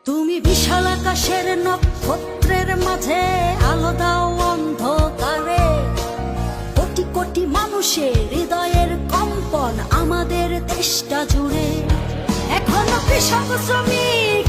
তুমি বিশাল আকাশের নক্ষত্রের মাঝে আলো দাও অন্ধকারে, কোটি কোটি মানুষের হৃদয়ের কম্পন আমাদের দেশটা জুড়ে। এখনো কৃষক শ্রমিক